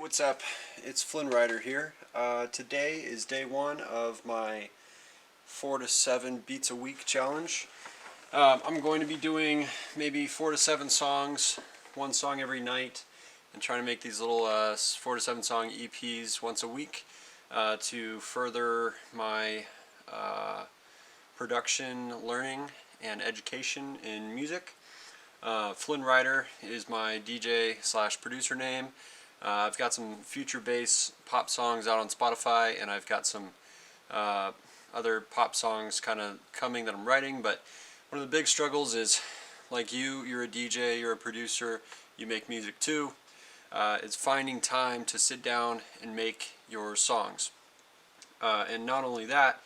What's up? It's Flynn here. Today is day one of my 4 to 7 beats a week challenge. I'm going to be doing maybe 4 to 7 songs, one song every night, and trying to make these little 4 to 7 song EPs once a week to further my production, learning, and education in music. Flynn is my DJ/producer name. I've got some future bass pop songs out on Spotify, and I've got some other pop songs kind of coming that I'm writing. But one of the big struggles is, like you're a DJ, you're a producer, you make music too. It's finding time to sit down and make your songs. And not only that,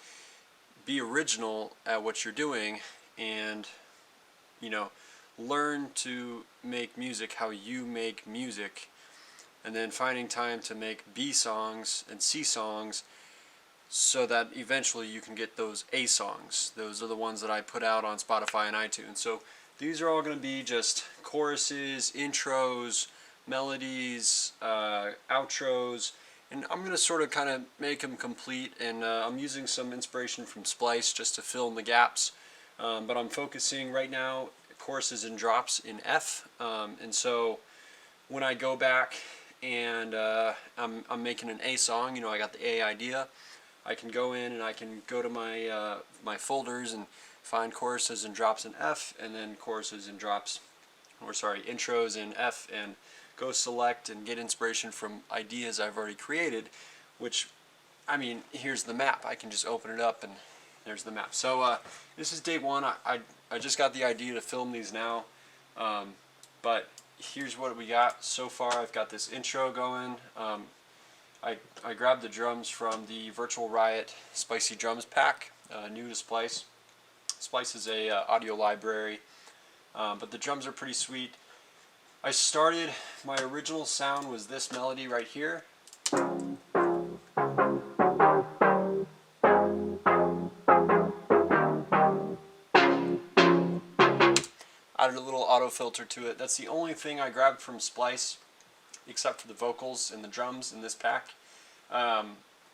be original at what you're doing, and learn to make music how you make music. And then finding time to make B songs and C songs so that eventually you can get those A songs. Those are the ones that I put out on Spotify and iTunes. So these are all going to be just choruses, intros, melodies, outros, and I'm going to sort of kind of make them complete. And I'm using some inspiration from Splice just to fill in the gaps. But I'm focusing right now choruses and drops in F. And so when I go back and I'm making an A song, I got the A idea, I can go in and I can go to my my folders and find choruses and drops in F, and then choruses and drops, intros in F, and go select and get inspiration from ideas I've already created, which, here's the map. I can just open it up and there's the map. So this is day one. I just got the idea to film these now, but here's what we got so far. I've got this intro going. I grabbed the drums from the Virtual Riot Spicy Drums pack, new to Splice. Splice is a audio library, but the drums are pretty sweet. I started, my original sound was this melody right here. Added a little auto filter to it. That's the only thing I grabbed from Splice, except for the vocals and the drums in this pack.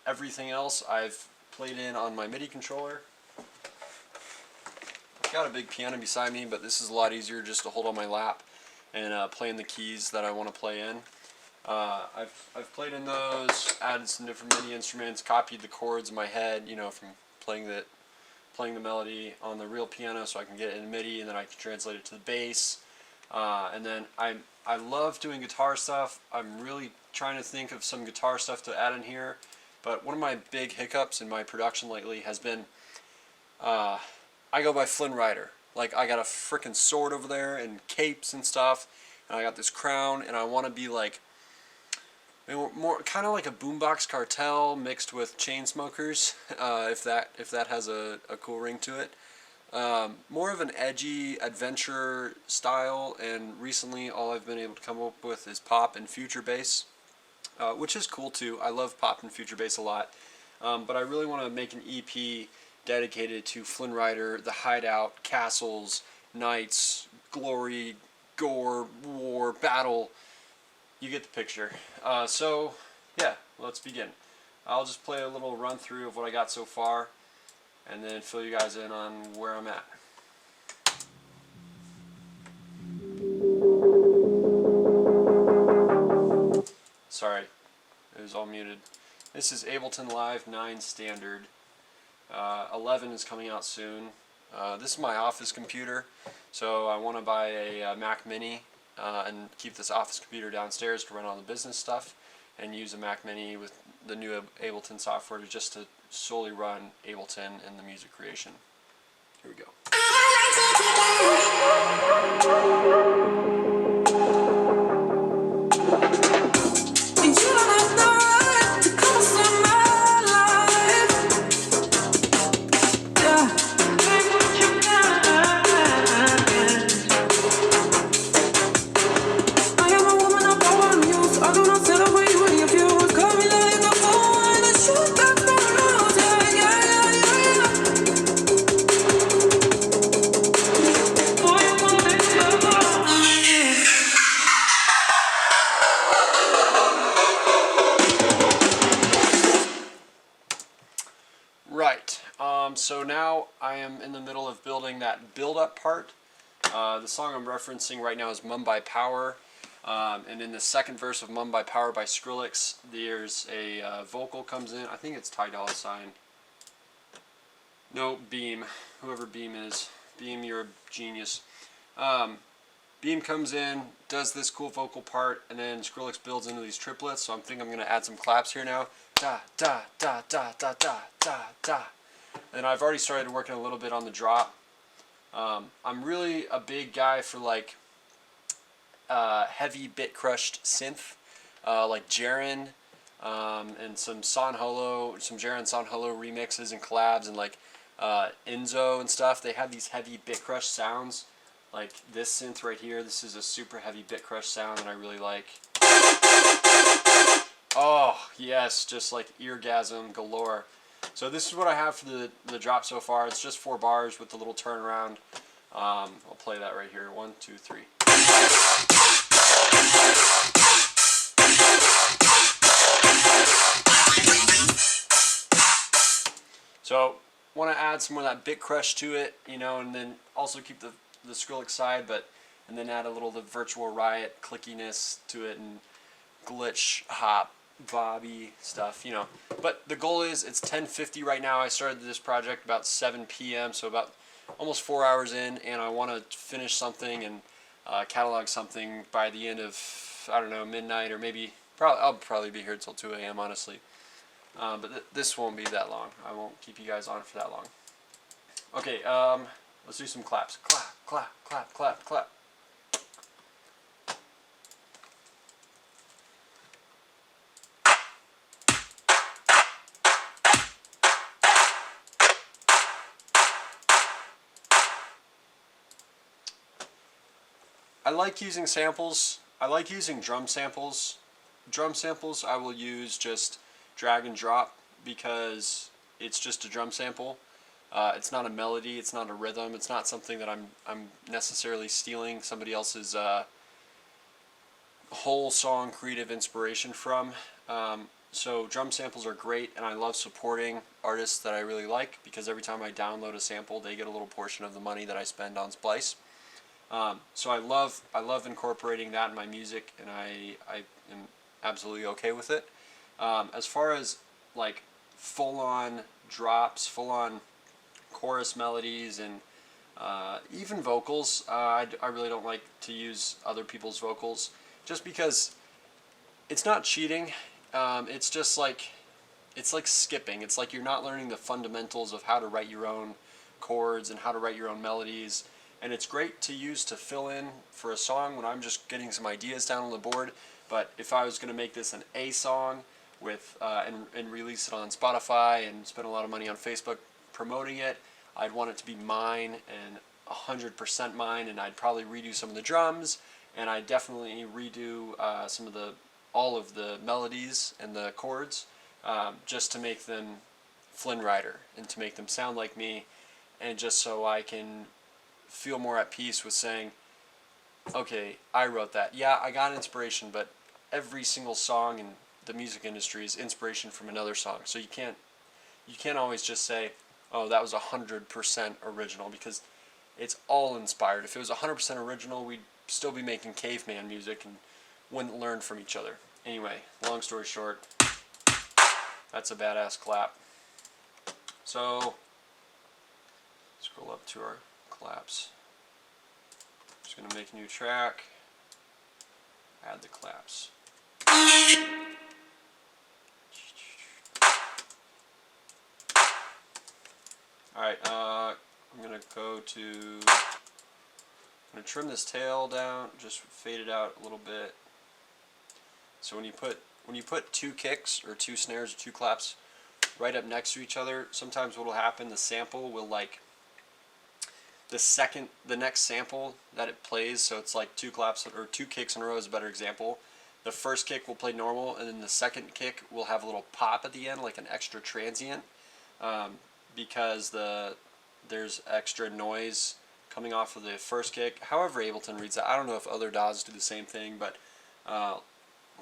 Everything else I've played in on my MIDI controller. I've got a big piano beside me, but this is a lot easier just to hold on my lap and play in the keys that I want to play in. I've played in those, added some different MIDI instruments, copied the chords in my head, from playing the melody on the real piano so I can get it in MIDI, and then I can translate it to the bass. And then I love doing guitar stuff. I'm really trying to think of some guitar stuff to add in here, but one of my big hiccups in my production lately has been I go by Flynn. Like, I got a freaking sword over there and capes and stuff, and I got this crown, and I want to be like more kind of like a Boombox Cartel mixed with Chainsmokers, if that has a cool ring to it. More of an edgy adventure style, and recently all I've been able to come up with is pop and future bass, which is cool too. I love pop and future bass a lot, but I really want to make an EP dedicated to Flynn, the Hideout, Castles, Knights, Glory, Gore, War, Battle. You get the picture. So yeah, let's begin. I'll just play a little run through of what I got so far, and then fill you guys in on where I'm at. Sorry, it was all muted. This is Ableton Live 9 Standard. 11 is coming out soon. This is my office computer, so I want to buy a Mac Mini and keep this office computer downstairs to run all the business stuff, and use a Mac Mini with the new Ableton software just to solely run Ableton and the music creation. Here we go. So now I am in the middle of building that build-up part. The song I'm referencing right now is Mumbai Power. And in the second verse of Mumbai Power by Skrillex, there's a vocal comes in. I think it's Ty Dolla $ign. No, Beam. Whoever Beam is. Beam, you're a genius. Beam comes in, does this cool vocal part, and then Skrillex builds into these triplets. So I'm thinking I'm going to add some claps here now. Da, da, da, da, da, da, da, da. And I've already started working a little bit on the drop. I'm really a big guy for like heavy bit crushed synth, like Jaren, and some San Holo, some Jaren San Holo remixes and collabs, and like Enzo and stuff. They have these heavy bit crush sounds. Like this synth right here, this is a super heavy bit crush sound that I really like. Oh, yes, just like eargasm galore. So this is what I have for the drop so far. It's just 4 bars with the little turnaround. I'll play that right here. 1, 2, 3. So want to add some more of that bit crush to it, you know, and then also keep the Skrillex side, and then add a little of the virtual Riot clickiness to it and glitch hop bobby stuff, you know. But the goal is it's 10:50 right now. I started this project about 7 p.m. so about almost 4 hours in, and I want to finish something and catalog something by the end of, I don't know, midnight, or maybe I'll probably be here till 2 a.m. honestly. But this won't be that long. I won't keep you guys on for that long. Okay, let's do some claps. Clap, clap, clap, clap, clap. I like using samples. I like using drum samples. Drum samples I will use just drag and drop because it's just a drum sample. It's not a melody, it's not a rhythm, it's not something that I'm necessarily stealing somebody else's whole song creative inspiration from. So drum samples are great, and I love supporting artists that I really like because every time I download a sample, they get a little portion of the money that I spend on Splice. So I love incorporating that in my music, and I am absolutely okay with it. As far as like full-on drops, full-on chorus melodies, and even vocals, I really don't like to use other people's vocals just because it's not cheating. It's just like, it's like skipping. It's like you're not learning the fundamentals of how to write your own chords and how to write your own melodies. And it's great to use to fill in for a song when I'm just getting some ideas down on the board. But if I was going to make this an A song with and release it on Spotify and spend a lot of money on Facebook promoting it, I'd want it to be mine and 100% mine, and I'd probably redo some of the drums, and I'd definitely redo all of the melodies and the chords just to make them Flynn Rider and to make them sound like me, and just so I can feel more at peace with saying, okay, I wrote that. Yeah, I got inspiration, but every single song in the music industry is inspiration from another song. So you can't always just say, oh, that was 100% original, because it's all inspired. If it was 100% original, we'd still be making caveman music and wouldn't learn from each other. Anyway, long story short, that's a badass clap. So scroll up to our claps. Just going to make a new track, add the claps. Alright, I'm going to I'm going to trim this tail down, just fade it out a little bit. So when you put 2 kicks or 2 snares or 2 claps right up next to each other, sometimes what will happen, the sample will like the next sample that it plays, so it's like 2 claps or 2 kicks in a row is a better example. The first kick will play normal, and then the second kick will have a little pop at the end, like an extra transient, because there's extra noise coming off of the first kick. However Ableton reads that. I don't know if other DAWs do the same thing, but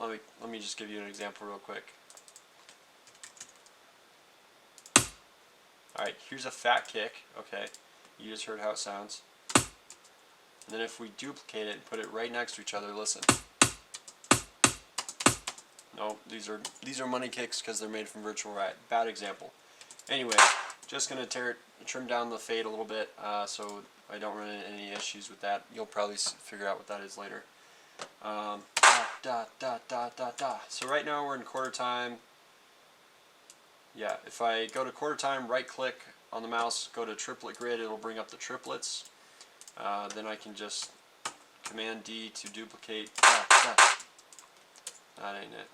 let me just give you an example real quick. Alright, Alright, here's a fat kick. Okay, you just heard how it sounds. And then if we duplicate it and put it right next to each other, listen. No, these are money kicks because they're made from Virtual Riot. Bad example. Anyway, just going to trim down the fade a little bit so I don't run into any issues with that. You'll probably figure out what that is later. So right now we're in quarter time. Yeah, if I go to quarter time, right click on the mouse, go to triplet grid, it'll bring up the triplets. Then I can just Command D to duplicate. That ain't it.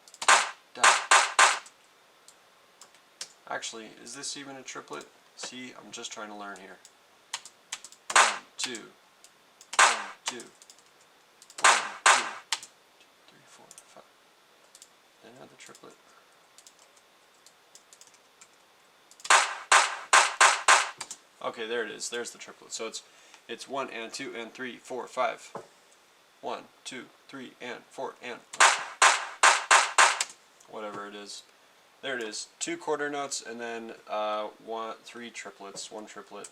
Actually, is this even a triplet? See, I'm just trying to learn here. 1, 2, 1, 2, 1, 2, 3, 4, 5. Then another triplet. Okay, there it is. There's the triplet. So it's 1 and 2 and 3, 4, 5. 1, 2, 3 and 4 and whatever it is. There it is. 2 quarter notes and then 3 triplets, 1 triplet.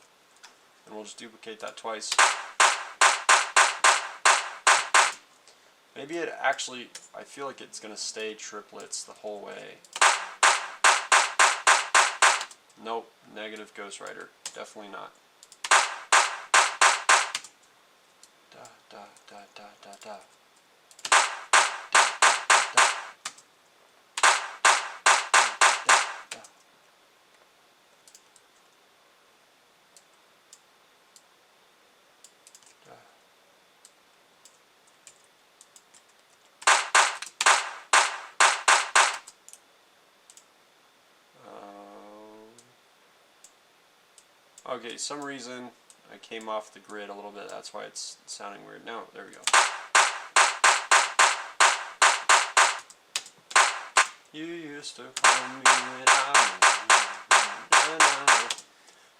And we'll just duplicate that twice. Maybe it actually, I feel like it's going to stay triplets the whole way. Nope, negative ghostwriter. Definitely not. Da da da da da da. Okay, some reason I came off the grid a little bit, that's why it's sounding weird. Now, there we go. You used to call me when I was.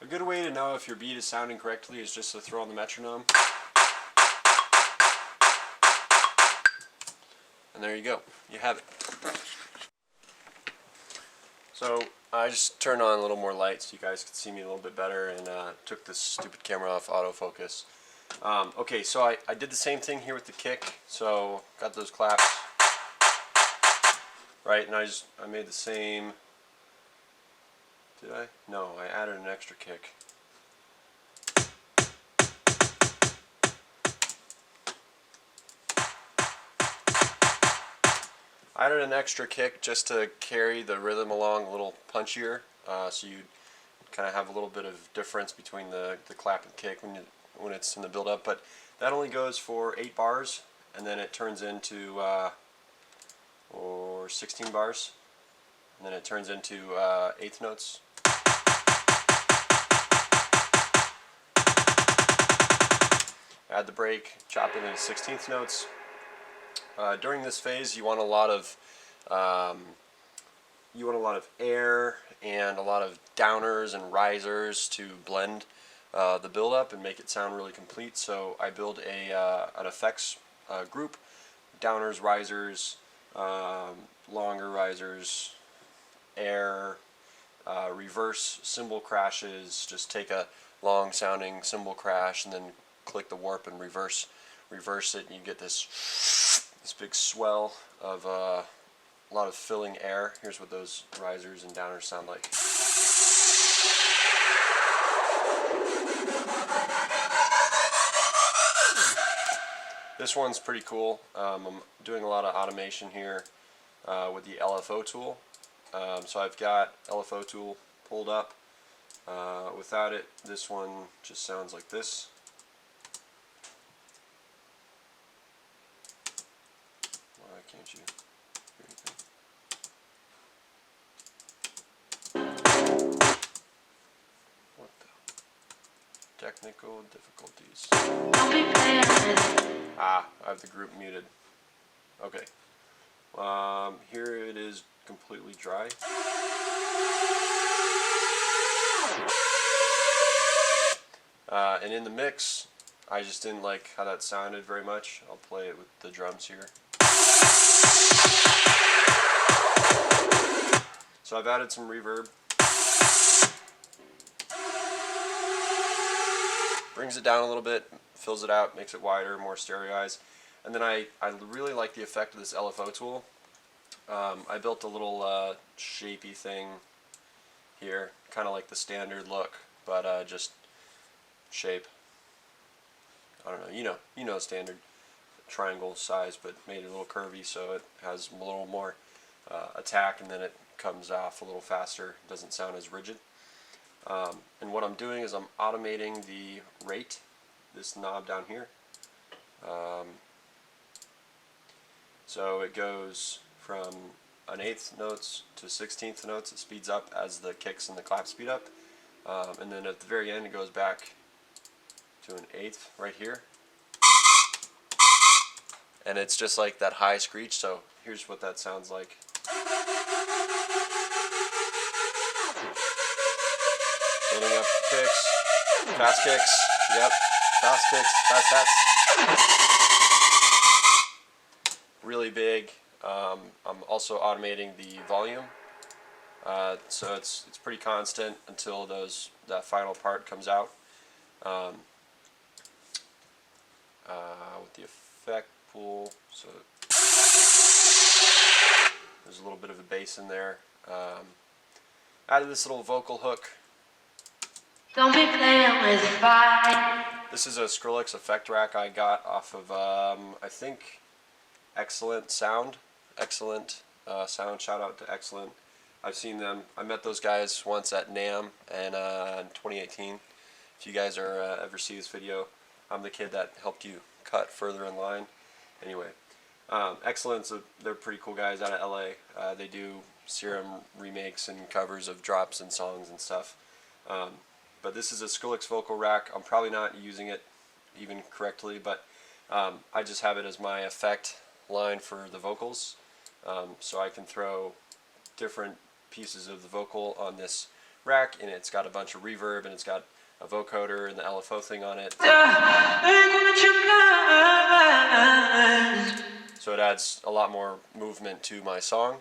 A good way to know if your beat is sounding correctly is just to throw on the metronome. And there you go. You have it. So I just turned on a little more light so you guys could see me a little bit better, and took this stupid camera off autofocus. Okay, so I did the same thing here with the kick. So got those claps, right? And I made the same. Did I? No, I added an extra kick. I added an extra kick just to carry the rhythm along a little punchier, so you kind of have a little bit of difference between the clap and kick when it's in the build-up. But that only goes for 8 bars, and then it turns into or 16 bars, and then it turns into eighth notes. Add the break, chop it into 16th notes. During this phase, you want a lot of air and a lot of downers and risers to blend the build-up and make it sound really complete. So I build an effects group: downers, risers, longer risers, air, reverse cymbal crashes. Just take a long-sounding cymbal crash and then click the warp and reverse it, and you get this big swell of a lot of filling air. Here's what those risers and downers sound like. This one's pretty cool. I'm doing a lot of automation here with the LFO tool. So I've got LFO tool pulled up. Without it, this one just sounds like this. Why can't you hear anything? What the? Technical difficulties. I have the group muted. Okay. Here it is completely dry. And in the mix, I just didn't like how that sounded very much. I'll play it with the drums here. So I've added some reverb. brings it down a little bit, fills it out, makes it wider, more stereoized. And then I really like the effect of this LFO tool. I built a little shapey thing here, kind of like the standard look, but just shape. I don't know, you know standard triangle size, but made it a little curvy so it has a little more attack, and then it comes off a little faster, doesn't sound as rigid. And what I'm doing is I'm automating the rate, this knob down here. So it goes from an 1/8 notes to 1/16 notes. It speeds up as the kicks and the claps speed up. And then at the very end it goes back to an 1/8 right here. And it's just like that high screech, so here's what that sounds like. Building up kicks, fast kicks, yep, fast kicks, that's really big. I'm also automating the volume, so it's pretty constant until that final part comes out. With the effect pool, so there's a little bit of a bass in there. Added this little vocal hook. Don't be playing with fire. This is a Skrillex effect rack I got off of I think Excellent Sound. Shout out to Excellent. I've seen them. I met those guys once at NAMM in 2018. If you guys are ever see this video, I'm the kid that helped you cut further in line. Anyway, Excellent, they're pretty cool guys out of LA. They do Serum remakes and covers of drops and songs and stuff. But this is a Skrillex vocal rack. I'm probably not using it even correctly, but I just have it as my effect line for the vocals. So I can throw different pieces of the vocal on this rack, and it's got a bunch of reverb, and it's got a vocoder and the LFO thing on it. So it adds a lot more movement to my song,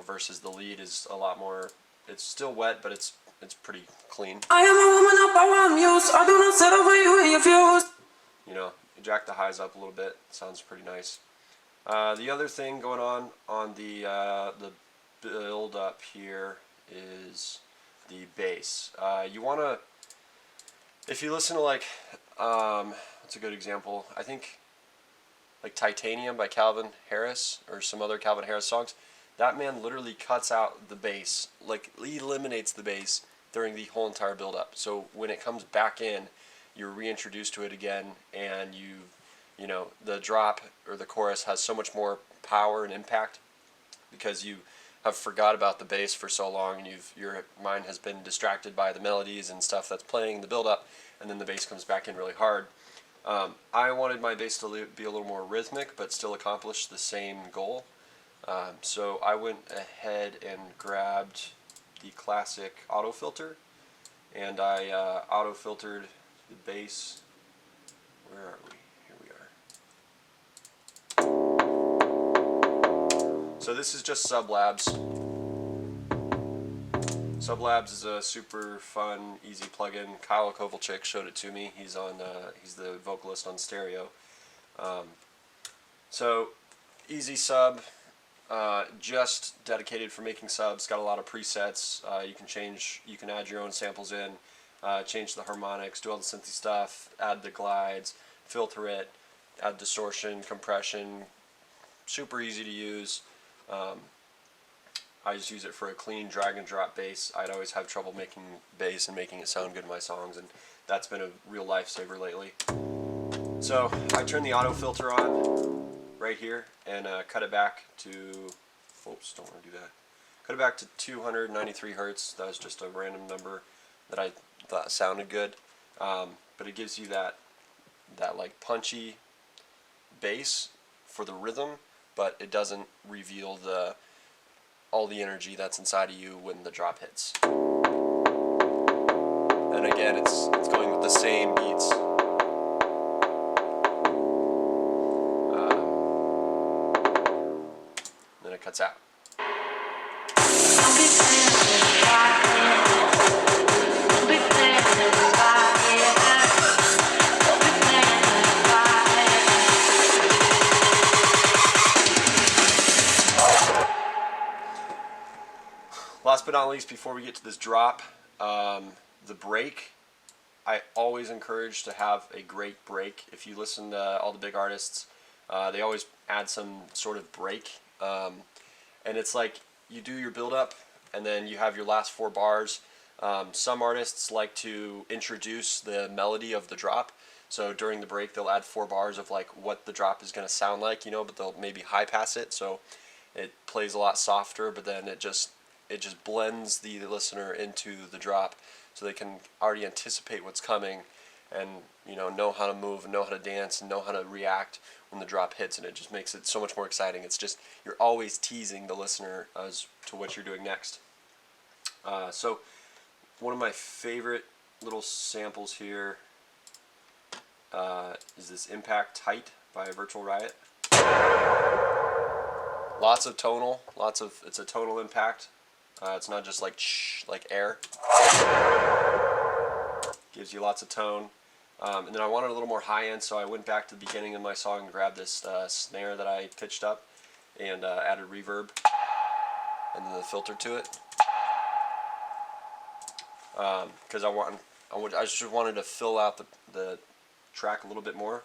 versus the lead is a lot more, it's still wet, but it's pretty clean. I am a woman of power, I'm used. I do not settle for you and your views. You know, you jack the highs up a little bit, sounds pretty nice. The other thing going on the build up here is the bass. You want to, if you listen to like, what's a good example? I think like Titanium by Calvin Harris or some other Calvin Harris songs. That man literally cuts out the bass, like he eliminates the bass during the whole entire build up. So when it comes back in, you're reintroduced to it again, and you know, the drop or the chorus has so much more power and impact because you have forgot about the bass for so long, and your mind has been distracted by the melodies and stuff that's playing in the build-up, and then the bass comes back in really hard. I wanted my bass to be a little more rhythmic, but still accomplish the same goal. So I went ahead and grabbed the classic auto filter, and I auto filtered the bass. Where are we? So this is just Sublabs. Sublabs is a super fun, easy plugin. Kyle Kovalchik showed it to me. He's the vocalist on Stereo. So easy sub, just dedicated for making subs. Got a lot of presets. You can add your own samples in, change the harmonics, do all the synthy stuff, add the glides, filter it, add distortion, compression. Super easy to use. I just use it for a clean drag and drop bass. I'd always have trouble making bass and making it sound good in my songs, and that's been a real lifesaver lately. So I turn the auto filter on right here and cut it back to, oops, don't want to do that. Cut it back to 293 hertz. That was just a random number that I thought sounded good, but it gives you that like punchy bass for the rhythm, but it doesn't reveal all the energy that's inside of you when the drop hits. And again, it's going with the same beats. Then it cuts out. Last but not least, before we get to this drop, the break. I always encourage to have a great break. If you listen to all the big artists, they always add some sort of break. And it's like you do your build up and then you have your last 4 bars. Some artists like to introduce the melody of the drop. So during the break, they'll add 4 bars of like what the drop is going to sound like, you know, but they'll maybe high pass it. So it plays a lot softer, but then it just blends the listener into the drop so they can already anticipate what's coming and, you know how to move and know how to dance and know how to react when the drop hits, and it just makes it so much more exciting. It's just, you're always teasing the listener as to what you're doing next. So one of my favorite little samples here is this Impact Tight by Virtual Riot. Lots of tonal, it's a tonal impact. It's not just like shh, like air. Gives you lots of tone. And then I wanted a little more high end, so I went back to the beginning of my song and grabbed this snare that I pitched up and added reverb and then the filter to it. Because I just wanted to fill out the track a little bit more.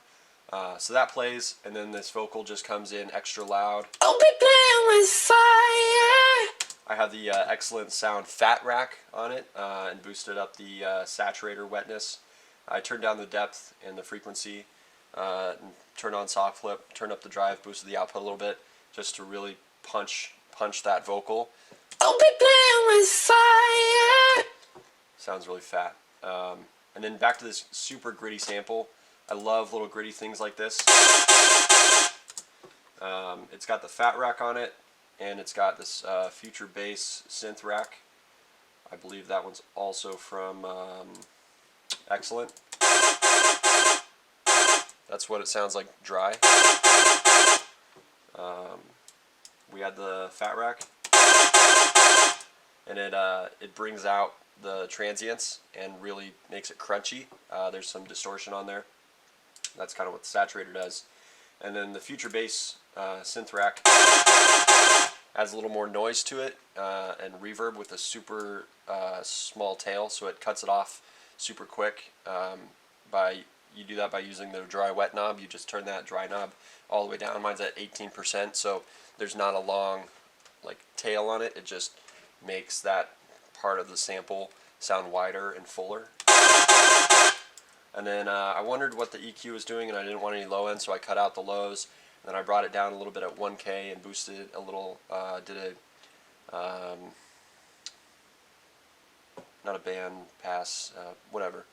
So that plays, and then this vocal just comes in extra loud. Don't be playing with fire. I have the excellent sound Fat Rack on it and boosted up the saturator wetness. I turned down the depth and the frequency, and turned on soft flip, turned up the drive, boosted the output a little bit, just to really punch that vocal. Don't be playing with fire. Sounds really fat. And then back to this super gritty sample. I love little gritty things like this. It's got the Fat Rack on it, and it's got this future bass synth rack. I believe that one's also from Excellent. That's what it sounds like dry. We had the Fat Rack, and it brings out the transients and really makes it crunchy. There's some distortion on there. That's kind of what the saturator does. And then the future bass synth rack adds a little more noise to it and reverb with a super small tail, so it cuts it off super quick. You do that by using the dry wet knob. You just turn that dry knob all the way down. Mine's at 18%, so there's not a long like tail on it. It just makes that part of the sample sound wider and fuller. And then I wondered what the EQ was doing, and I didn't want any low end, so I cut out the lows. And then I brought it down a little bit at 1K and boosted it a little. Did a not a band pass, whatever.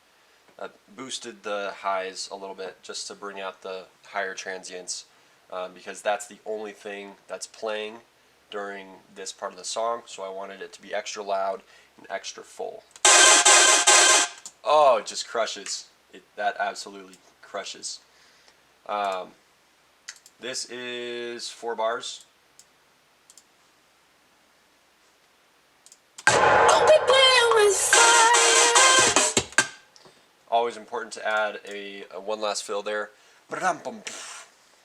Boosted the highs a little bit just to bring out the higher transients, because that's the only thing that's playing during this part of the song, so I wanted it to be extra loud and extra full. Oh, it just crushes. That absolutely crushes. This is 4 bars. Don't be playing with fire. Always important to add a one last fill there.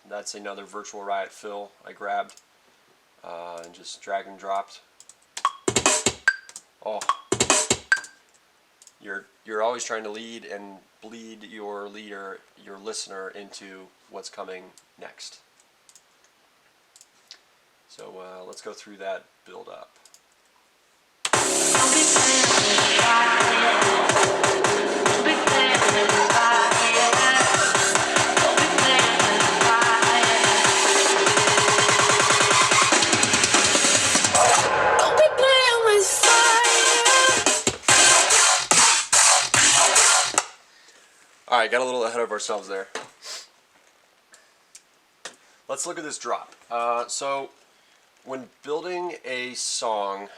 That's another Virtual Riot fill I grabbed and just drag and dropped. Oh, you're always trying to lead and bleed your listener into what's coming next. So let's go through that build up. Don't be playing with fire. Don't be playing with fire. Don't be playing with fire. Don't be playing with fire. Alright, got a little ahead of ourselves there. Let's look at this drop. So when building a song,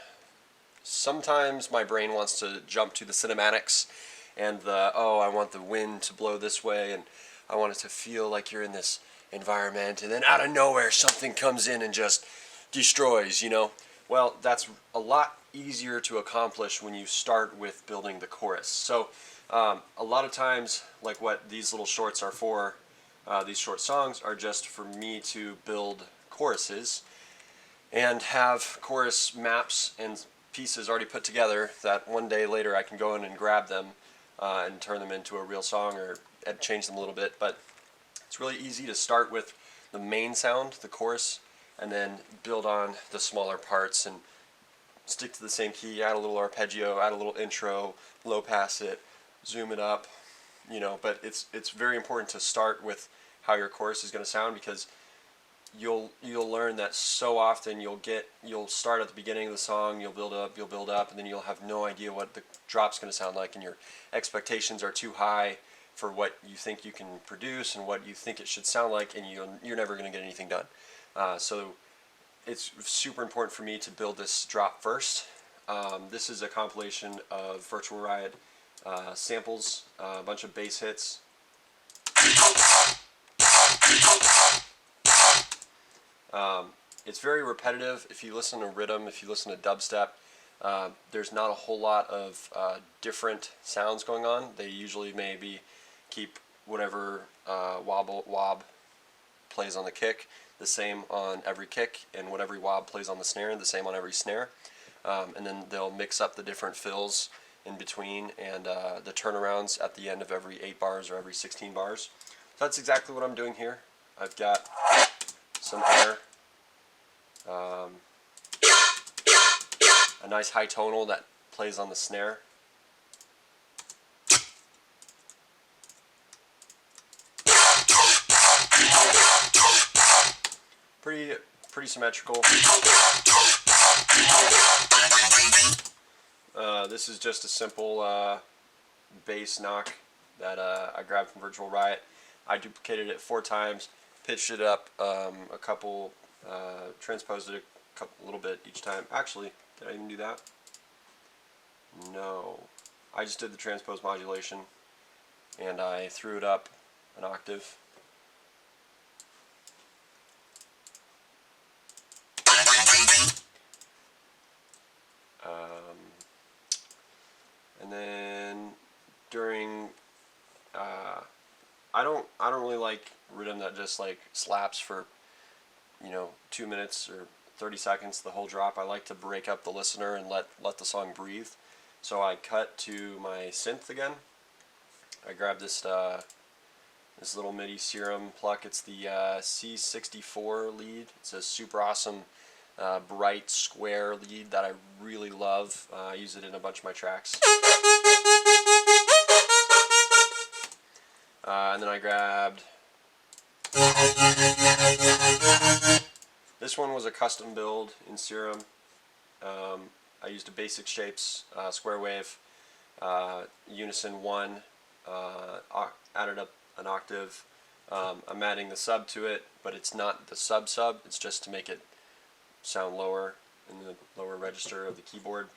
sometimes my brain wants to jump to the cinematics and I want the wind to blow this way and I want it to feel like you're in this environment, and then out of nowhere something comes in and just destroys, you know? Well, that's a lot easier to accomplish when you start with building the chorus. So a lot of times, like what these little shorts are for, these short songs are just for me to build choruses and have chorus maps and pieces already put together that one day later I can go in and grab them and turn them into a real song or change them a little bit. But it's really easy to start with the main sound, the chorus, and then build on the smaller parts and stick to the same key, add a little arpeggio, add a little intro, low pass it, zoom it up, you know. But it's very important to start with how your chorus is going to sound, because you'll learn that so often you'll start at the beginning of the song, you'll build up, and then you'll have no idea what the drop's going to sound like, and your expectations are too high for what you think you can produce and what you think it should sound like, and you're never going to get anything done. So it's super important for me to build this drop first. This is a compilation of Virtual Riot samples, a bunch of bass hits. It's very repetitive. If you listen to rhythm, if you listen to dubstep, there's not a whole lot of different sounds going on. They usually maybe keep whatever wob plays on the kick the same on every kick, and whatever wob plays on the snare the same on every snare. And then they'll mix up the different fills in between and the turnarounds at the end of every 8 bars or every 16 bars. So that's exactly what I'm doing here. I've got some air, a nice high tonal that plays on the snare. Pretty symmetrical. This is just a simple bass knock that I grabbed from Virtual Riot. I duplicated it 4 times, pitched it up a couple, transposed it a little bit each time. Actually, did I even do that? No. I just did the transpose modulation, and I threw it up an octave. And then during, I don't really like rhythm that just like slaps for, 2 minutes or 30 seconds the whole drop. I like to break up the listener and let the song breathe. So I cut to my synth again. I grabbed this little MIDI Serum pluck. It's the C64 lead. It's a super awesome bright square lead that I really love. I use it in a bunch of my tracks. And then I grabbed, this one was a custom build in Serum. I used a Basic Shapes square wave, unison 1, added up an octave. I'm adding the sub to it, but it's not the sub, it's just to make it sound lower in the lower register of the keyboard.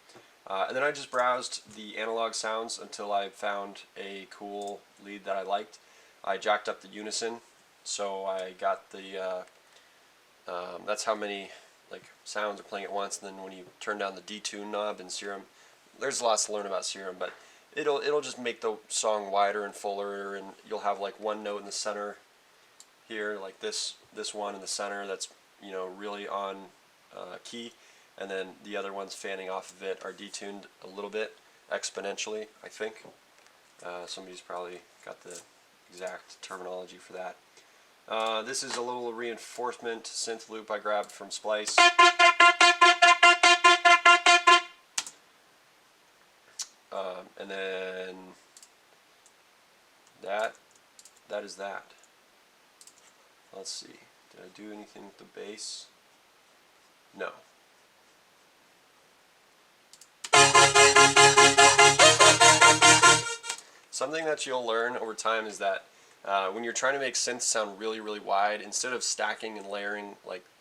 And then I just browsed the analog sounds until I found a cool lead that I liked. I jacked up the unison, so I got the that's how many sounds are playing at once. And then when you turn down the detune knob in Serum, there's lots to learn about Serum, but it'll just make the song wider and fuller, and you'll have one note in the center here, like this one in the center that's really on key, and then the other ones fanning off of it are detuned a little bit exponentially, I think. Somebody's probably got the exact terminology for that. This is a little reinforcement synth loop I grabbed from Splice. And then that is that. Let's see. Did I do anything with the bass? No. Something that you'll learn over time is that when you're trying to make synths sound really, really wide, instead of stacking and layering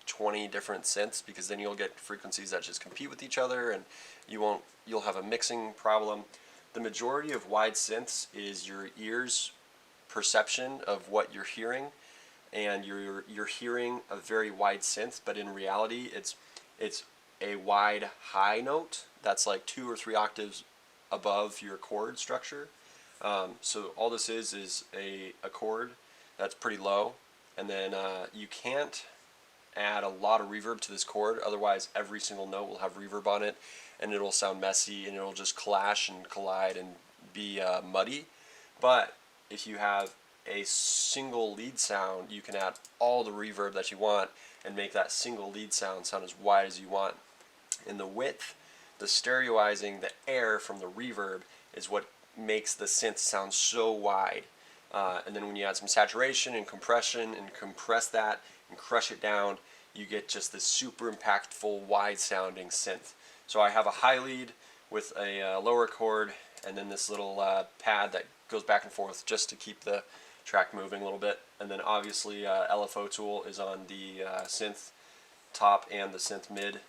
20 different synths, because then you'll get frequencies that just compete with each other, and you'll have a mixing problem. The majority of wide synths is your ear's perception of what you're hearing, and you're hearing a very wide synth, but in reality it's a wide high note that's 2 or 3 octaves above your chord structure. So all this is a chord that's pretty low, and then you can't add a lot of reverb to this chord. Otherwise, every single note will have reverb on it, and it'll sound messy, and it'll just clash and collide and be muddy. But if you have a single lead sound, you can add all the reverb that you want and make that single lead sound as wide as you want. And the width, the stereoizing, the air from the reverb is what makes the synth sound so wide. And then when you add some saturation and compression and compress that and crush it down, you get just this super impactful, wide sounding synth. So I have a high lead with a lower chord, and then this little pad that goes back and forth just to keep the track moving a little bit. And then obviously LFO tool is on the synth top and the synth mid.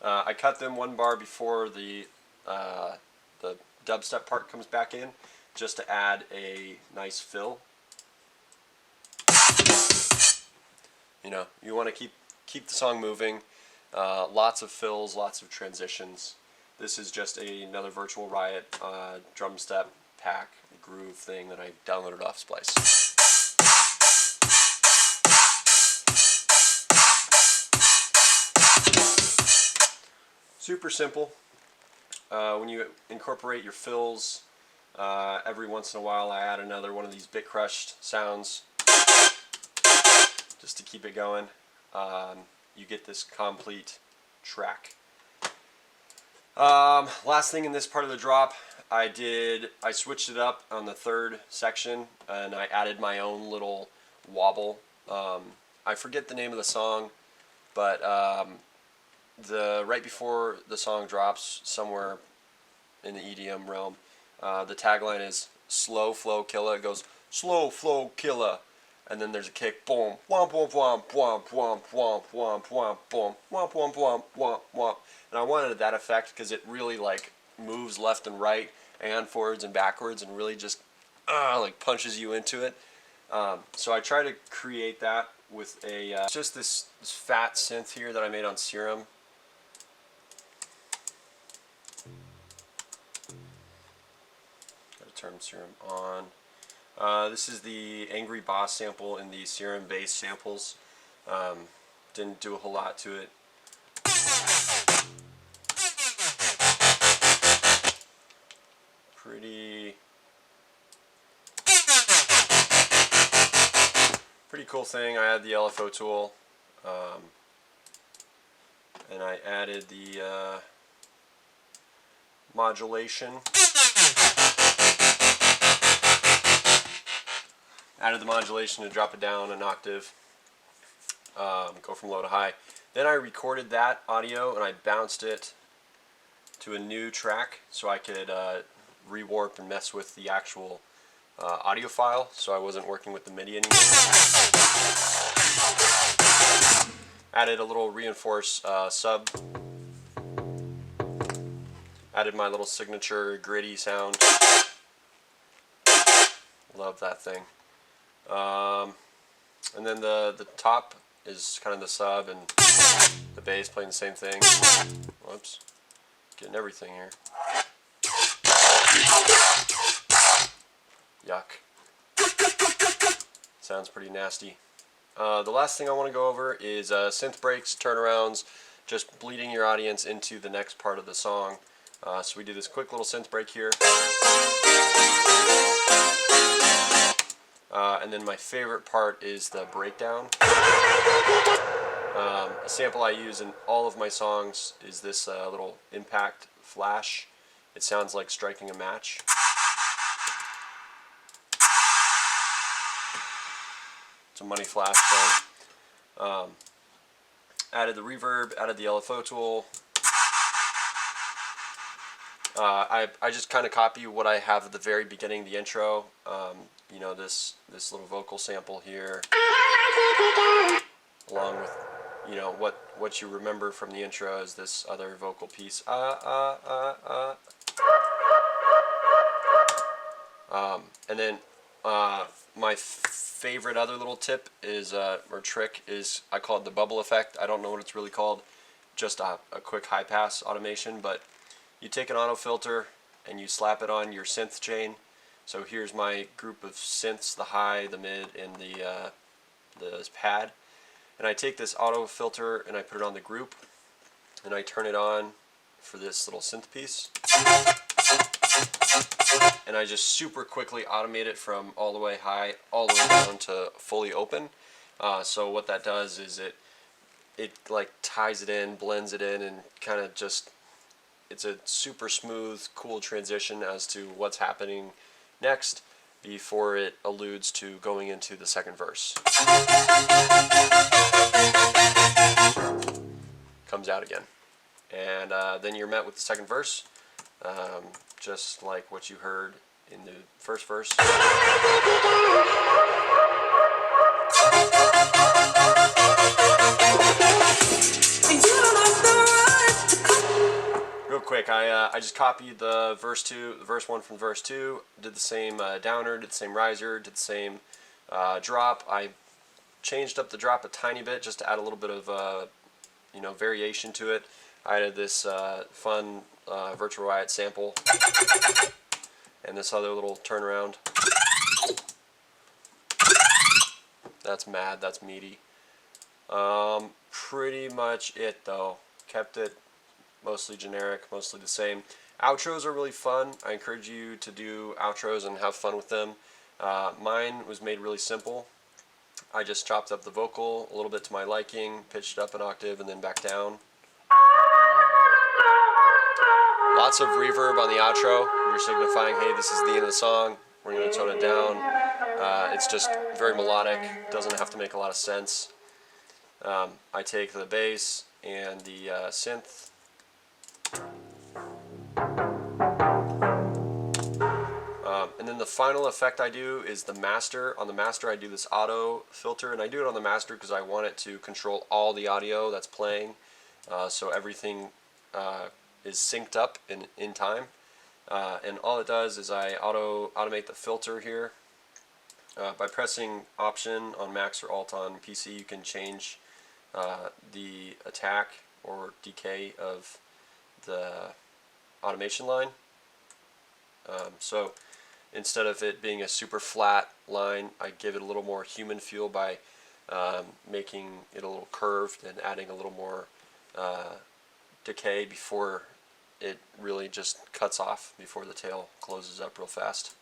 I cut them one bar before the dubstep part comes back in, just to add a nice fill. You know, you want to keep the song moving. Lots of fills, lots of transitions. This is just another virtual Riot drum step pack groove thing that I downloaded off Splice. Super simple. When you incorporate your fills, every once in a while I add another one of these bit crushed sounds just to keep it going. You get this complete track. Last thing in this part of the drop, I switched it up on the third section, and I added my own little wobble. I forget the name of the song, but right before the song drops, somewhere in the EDM realm, the tagline is "Slow flow killer." It goes "Slow flow killer," and then there's a kick, boom, womp womp womp womp womp womp womp womp boom, womp womp womp womp womp. And I wanted that effect because it really like moves left and right and forwards and backwards and really just like punches you into it. So I try to create that with just this fat synth here that I made on Serum. Gotta turn Serum on. This is the Angry Boss sample in the Serum bass samples. Didn't do a whole lot to it. Pretty cool thing. I had the LFO tool, and I added the modulation. Added the modulation to drop it down an octave, go from low to high. Then I recorded that audio and I bounced it to a new track so I could rewarp and mess with the actual audio file, so I wasn't working with the MIDI anymore. Added a little reinforce sub. Added my little signature gritty sound. Love that thing. And then the top is kind of the sub, and the bass playing the same thing. Whoops. Getting everything here. Yuck. Sounds pretty nasty. The last thing I want to go over is synth breaks, turnarounds, just bleeding your audience into the next part of the song. So we do this quick little synth break here. And then my favorite part is the breakdown. A sample I use in all of my songs is this little impact flash. It sounds like striking a match. It's a money flash sound. Added the reverb, added the LFO tool. I just kind of copy what I have at the very beginning, the intro. You know, this little vocal sample here, along with, you know, what you remember from the intro is this other vocal piece. And then my favorite other little tip is, or trick, is I call it the bubble effect. I don't know what it's really called, just a quick high pass automation, but you take an auto filter and you slap it on your synth chain, So here's my group of synths, the high, the mid, and the pad. And I take this auto filter and I put it on the group, and I turn it on for this little synth piece. And I just super quickly automate it from all the way high all the way down to fully open. So what that does is it like ties it in, blends it in, and kind of just, it's a super smooth, cool transition as to what's happening next before it alludes to going into the second verse. Comes out again. And then you're met with the second verse, just like what you heard in the first verse. Real quick, I just copied the verse 1 from verse 2, did the same downer, did the same riser, did the same drop. I changed up the drop a tiny bit just to add a little bit of variation to it. I added this fun virtual Riot sample and this other little turnaround. That's mad, that's meaty. Pretty much it though. Kept it mostly generic, mostly the same. Outros are really fun. I encourage you to do outros and have fun with them. Mine was made really simple. I just chopped up the vocal a little bit to my liking, pitched it up an octave and then back down. Lots of reverb on the outro. You're signifying, hey, this is the end of the song. We're going to tone it down. It's just very melodic. Doesn't have to make a lot of sense. I take the bass and the synth. And then the final effect I do is the master. On the master I do this auto filter, and I do it on the master because I want it to control all the audio that's playing, so everything is synced up in time. And all it does is I automate the filter here. By pressing Option on Mac or Alt on PC, you can change the attack or decay of the automation line. So instead of it being a super flat line, I give it a little more human feel by making it a little curved and adding a little more decay before it really just cuts off, before the tail closes up real fast.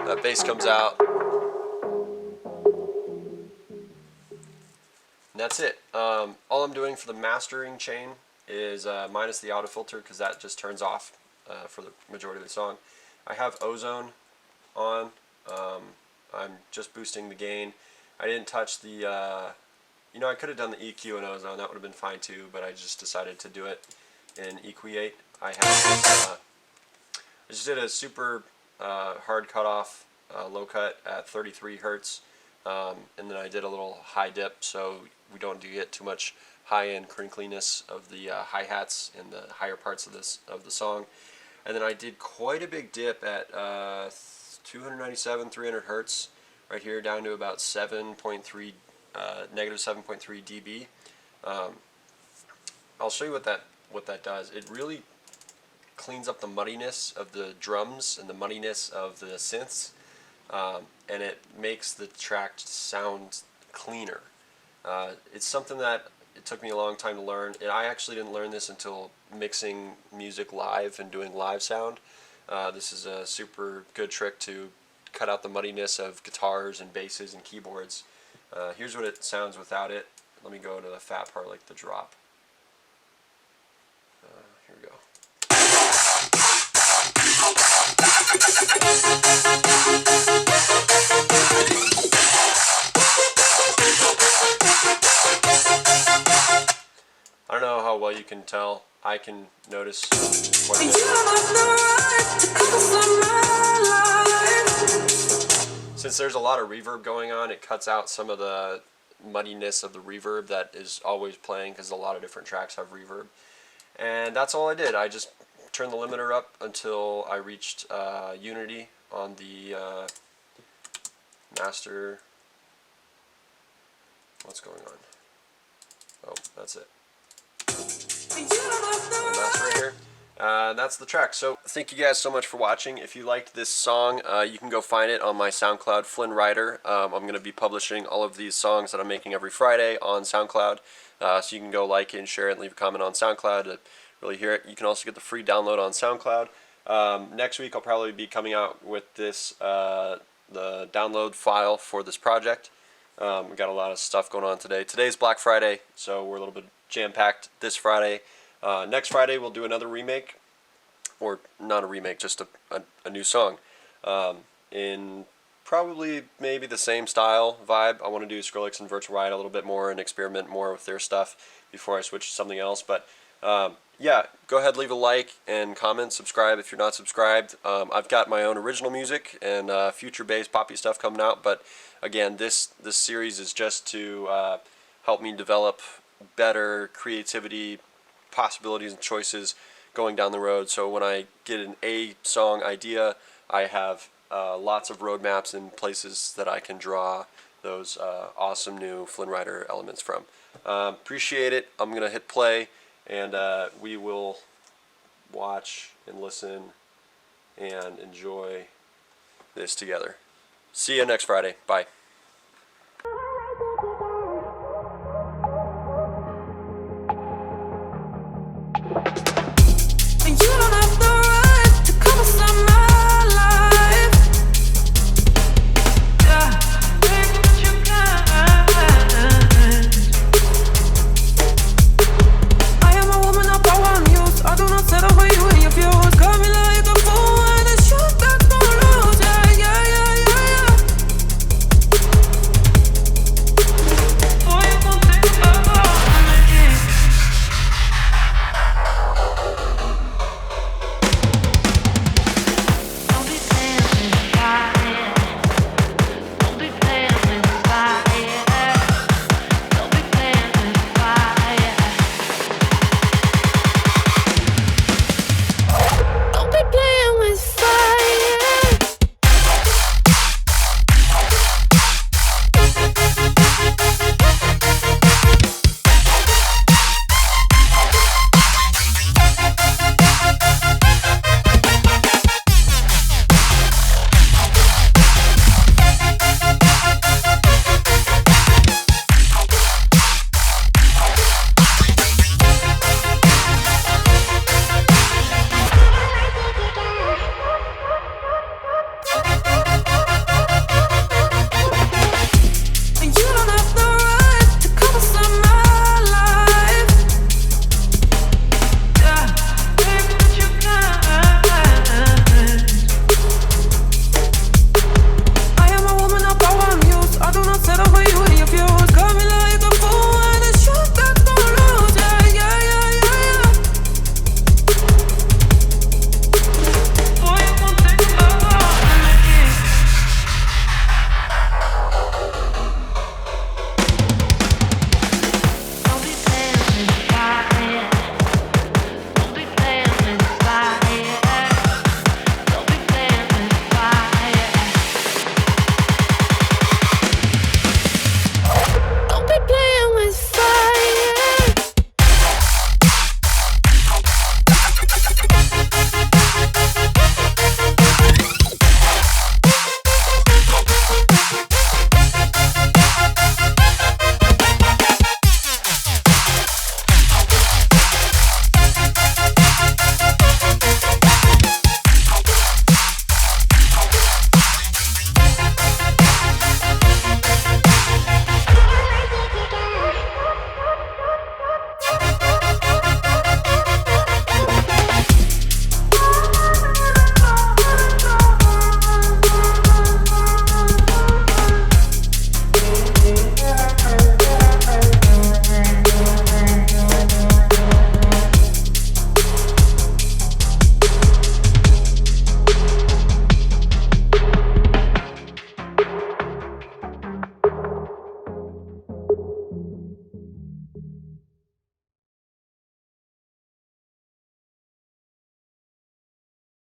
That bass comes out. And that's it. All I'm doing for the mastering chain is minus the auto filter, because that just turns off for the majority of the song. I have ozone on. I'm just boosting the gain. I didn't touch the, I could have done the EQ and ozone, that would have been fine too, but I just decided to do it in Equate. I just did a super hard cutoff, low cut at 33 hertz, and then I did a little high dip so we don't get too much high-end crinkliness of the hi-hats in the higher parts of the song. And then I did quite a big dip at 297, 300 hertz right here, down to about 7.3, negative 7.3 dB. I'll show you what that does. It really cleans up the muddiness of the drums and the muddiness of the synths, and it makes the track sound cleaner. It's something that it took me a long time to learn, and I actually didn't learn this until mixing music live and doing live sound. This is a super good trick to cut out the muddiness of guitars and basses and keyboards. Here's what it sounds without it. Let me go to the fat part, like the drop. Here we go. I don't know how well you can tell. I can notice quite a bit. Since there's a lot of reverb going on, it cuts out some of the muddiness of the reverb that is always playing, because a lot of different tracks have reverb. And that's all I did. I just turned the limiter up until I reached unity on the master. What's going on? Oh, that's it. Master right here. That's the track. So thank you guys so much for watching. If you liked this song, you can go find it on my SoundCloud, Flynn Rider. I'm going to be publishing all of these songs that I'm making every Friday on SoundCloud. So you can go like it and share it and leave a comment on SoundCloud to really hear it. You can also get the free download on SoundCloud. Next week I'll probably be coming out with this the download file for this project. We got a lot of stuff going on today. Today's Black Friday, so we're a little bit jam-packed this Friday. Next Friday we'll do another remake, or not a remake, just a new song, in probably maybe the same style vibe. I want to do Skrillex and Virtual Riot a little bit more and experiment more with their stuff before I switch to something else. But yeah, go ahead, leave a like and comment, subscribe if you're not subscribed. I've got my own original music and future-based poppy stuff coming out, but again, this series is just to help me develop better creativity possibilities and choices going down the road. So when I get an A song idea, I have lots of roadmaps and places that I can draw those awesome new Flynn Rider elements from. Appreciate it. I'm going to hit play, and we will watch and listen and enjoy this together. See you next Friday. Bye.